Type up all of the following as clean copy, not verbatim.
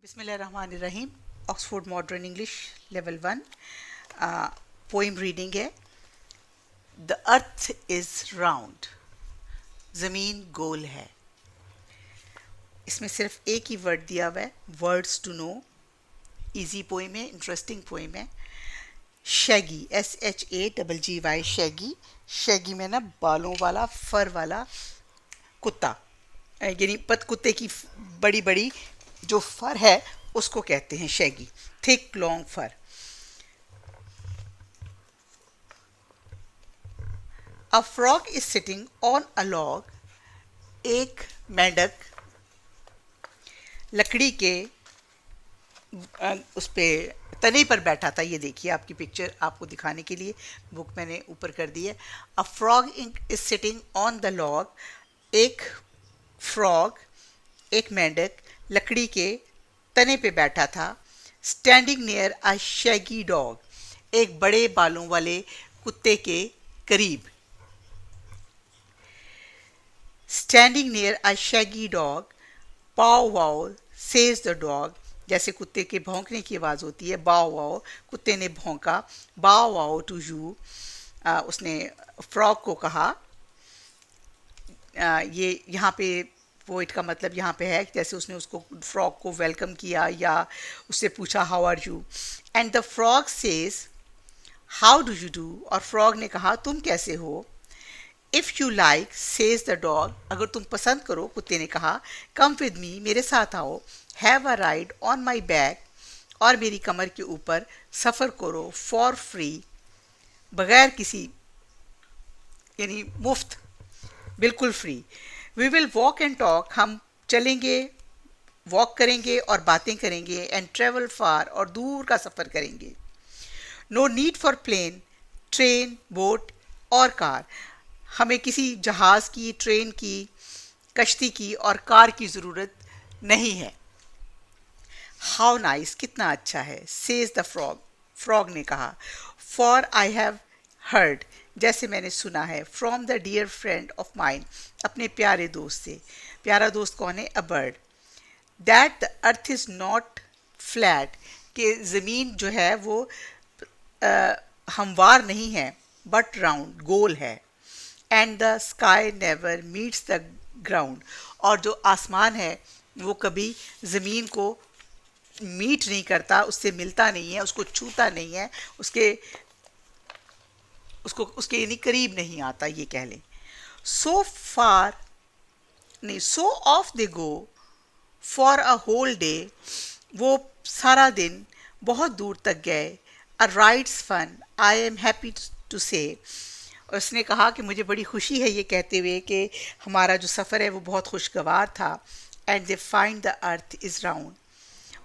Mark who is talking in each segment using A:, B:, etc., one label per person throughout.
A: बिस्मिल्लाहिर्रहमानिर्रहीम। Oxford modern English level 1 poem reading है। The earth is round, ज़मीन गोल है। इसमें सिर्फ एक ही वर्ड दिया हुआ है, words to know. Easy poem है, इंटरेस्टिंग पोइम है। Shaggy, SHAGGY, shaggy. शैगी में ना बालों वाला, फर वाला कुत्ता, यानी पत कुत्ते की बड़ी बड़ी जो फर है उसको कहते हैं shaggy, thick long fur. A frog is sitting on a log, एक मेंढक लकड़ी के उस पे तने पर बैठा था। ये देखिए, आपकी पिक्चर आपको दिखाने के लिए बुक मैंने ऊपर कर दी है। अ frog is sitting on the log, एक फ्रॉग, एक मेंढक लकड़ी के तने पे बैठा था। Standing near a Shaggy dog, एक बड़े बालों वाले कुत्ते के करीब। Standing near a Shaggy dog, pav wow says the dog. जैसे कुत्ते के भौंकने की आवाज़ होती है, बाव वाओ, कुत्ते ने भौंका। बाव वाओ टू यू, उसने फ्रॉग को कहा। ये यहाँ पे पोइट का मतलब यहाँ पे है कि जैसे उसने उसको फ्रॉग को वेलकम किया या उससे पूछा how are you. And the frog says how do you do, और फ्रॉग ने कहा तुम कैसे हो। If you like says the dog, अगर तुम पसंद करो, कुत्ते ने कहा, कम विद मी, मेरे साथ आओ। Have a ride on my back, और मेरी कमर के ऊपर सफ़र करो। फॉर फ्री, बगैर किसी, यानी मुफ्त, बिल्कुल free. We will walk and talk, हम चलेंगे, वॉक करेंगे और बातें करेंगे। एंड ट्रेवल फार, और दूर का सफ़र करेंगे। No need for plane, train, boat और कार, हमें किसी जहाज़ की, ट्रेन की, कश्ती की और कार की ज़रूरत नहीं है। हाउ नाइस, कितना अच्छा है। सेज द फ्रॉग, फ्रॉग ने कहा। फॉर आई हैव हर्ड, जैसे मैंने सुना है। From the dear friend of mind, अपने प्यारे दोस्त से। प्यारा दोस्त कौन है? A bird. That the earth is not flat, कि ज़मीन जो है वो हमवार नहीं है, बट राउंड, गोल है। And the sky never meets the ground, और जो आसमान है वो कभी ज़मीन को मीट नहीं करता, उससे मिलता नहीं है, उसको छूता नहीं है, उसके यानी करीब नहीं आता, ये कह लें। सो फार नहीं, so off they go for a whole day, वो सारा दिन बहुत दूर तक गए। A rides fun, I am happy to say, उसने कहा कि मुझे बड़ी खुशी है ये कहते हुए कि हमारा जो सफ़र है वो बहुत खुशगवार था। And they find the earth is round,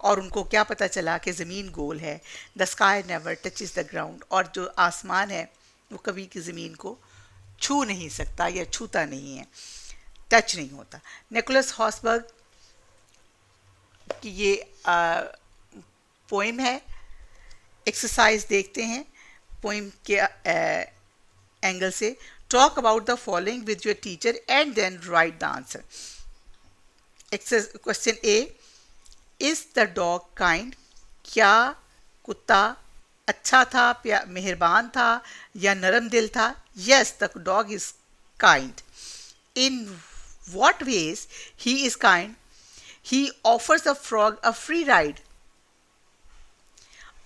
A: और उनको क्या पता चला कि ज़मीन गोल है। The sky never touches the ground, और जो आसमान है वो कभी की ज़मीन को छू नहीं सकता या छूता नहीं है, टच नहीं होता। निकोलस हॉसबर्ग की ये पोइम है। एक्सरसाइज देखते हैं पोइम के एंगल से। Talk about the following with your teacher and then write the answer. Question A, is the dog kind, क्या कुत्ता अच्छा था, मेहरबान था या नरम दिल था? Yes, the dog is kind. In what ways he is kind? He offers the frog a free ride.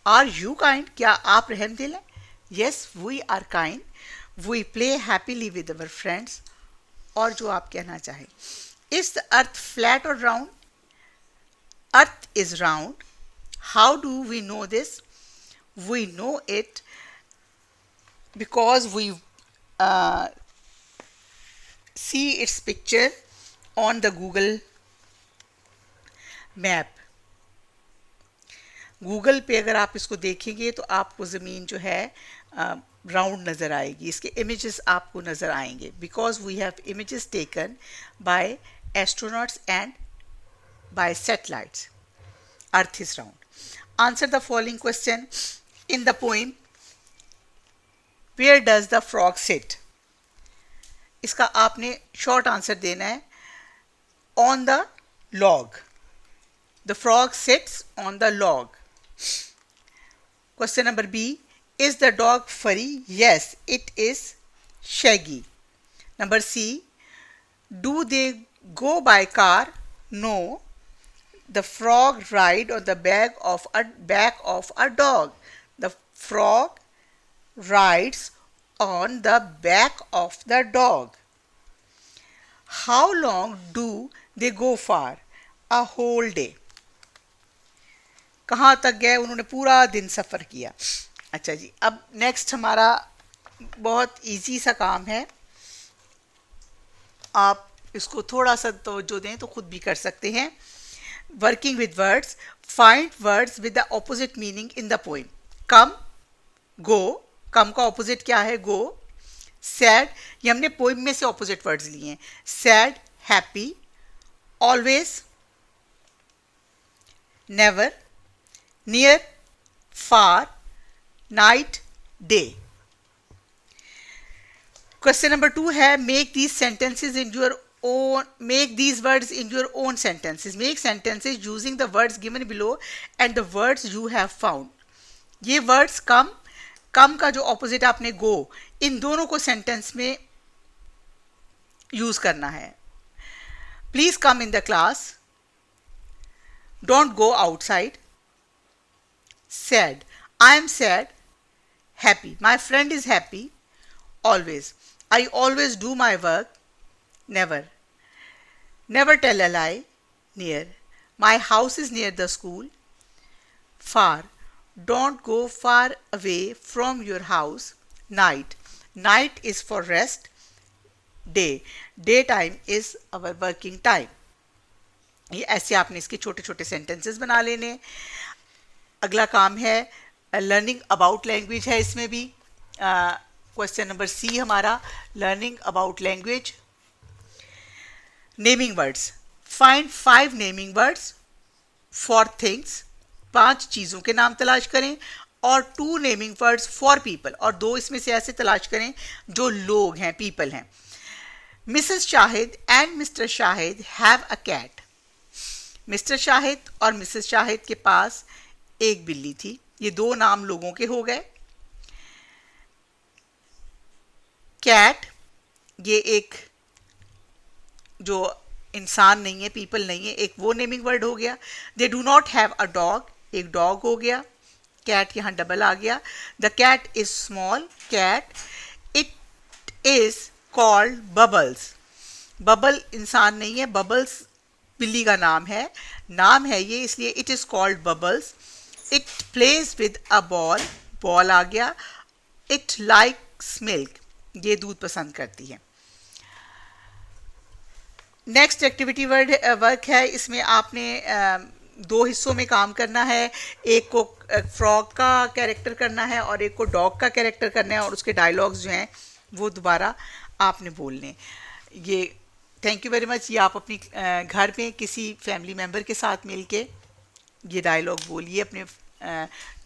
A: Are you kind? क्या आप रहमदिल हैं? Yes, we are kind. We play happily with our friends. और जो आप कहना चाहें। Is the earth flat or round? Earth is round. How do we know this? We know it because we uh, see its picture on the Google map. Google पे अगर आप इसको देखेंगे तो आपको ज़मीन जो है राउंड नज़र आएगी, इसके इमेजेस आपको नज़र आएंगे। Because we have images taken by astronauts and by satellites. Earth is round. Answer the following question in the poem. Where does the frog sit? इसका आपने शॉर्ट आंसर देना है। On the log. The frog sits on the log. Question number B. Is the dog furry? Yes, it is shaggy. Number C. Do they go by car? No. The frog ride on the back of a dog. The frog rides on the back of the dog. How long do they go for? A whole day. कहाँ तक गए? उन्होंने पूरा दिन सफ़र किया. अच्छा जी, अब next हमारा बहुत इजी सा काम है. आप इसको थोड़ा सा तवज्जो दें तो खुद भी कर सकते हैं. Working with words. Find words with the opposite meaning in the poem. Come, go. Come का ऑपोजिट क्या है? गो. सैड, ये हमने पोइम में से ऑपोजिट वर्ड्स लिए हैं. Sad, happy. Always, never. Near, far. Night, day. Question number 2 है make these sentences in your own, make these words in your own sentences. Make sentences using the words given below and the words you have found. ये words कम का जो opposite आपने go, इन दोनों को sentence में use करना है. Please come in the class. Don't go outside. Sad, I am sad. Happy, my friend is happy. Always, I always do my work. Never. Never tell a lie. Near. My house is near the school. Far. Don't go far away from your house. Night. Night is for rest. Day. Daytime is our working time. ये ऐसे आपने इसके छोटे छोटे sentences बना लेने. अगला काम है लर्निंग अबाउट लैंग्वेज है. इसमें भी क्वेश्चन नंबर सी हमारा learning about language. Naming words. Find 5 naming words for things. 5 चीज़ों के नाम तलाश करें. और 2 नेमिंग वर्ड्स फॉर पीपल. और 2 इसमें से ऐसे तलाश करें जो लोग हैं, पीपल हैं. Mrs Shahid and Mr Shahid have a cat. Mr Shahid और मिसेस शाहिद के पास एक बिल्ली थी. ये 2 नाम लोगों के हो गए. कैट, ये एक जो इंसान नहीं है, पीपल नहीं है, एक वो नेमिंग वर्ड हो गया. They do not have a dog, एक डॉग हो गया. कैट यहाँ डबल आ गया. The cat is small cat. It is called Bubbles. Bubble इंसान नहीं है, बबल्स बिल्ली का नाम है. नाम है ये, इसलिए it is called bubbles. It plays with a ball, ball आ गया. इट लाइक्स मिल्क, ये दूध पसंद करती है. नेक्स्ट एक्टिविटी वर्क है. इसमें आपने 2 हिस्सों में काम करना है. एक को फ्रॉग का कैरेक्टर करना है और एक को डॉग का कैरेक्टर करना है. और उसके डायलॉग्स जो हैं वो दोबारा आपने बोलने. ये थैंक यू वेरी मच. ये आप अपनी घर में किसी फैमिली मेम्बर के साथ मिल के ये डायलॉग बोलिए अपने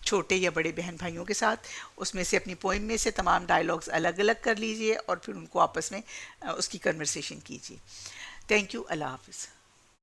A: छोटे या बड़े बहन भाइयों के साथ. उसमें से अपनी पोइम में से तमाम डायलॉग्स अलग अलग कर लीजिए और फिर उनको आपस में उसकी कन्वर्सेशन कीजिए. Thank you. अल्लाह हाफिज़.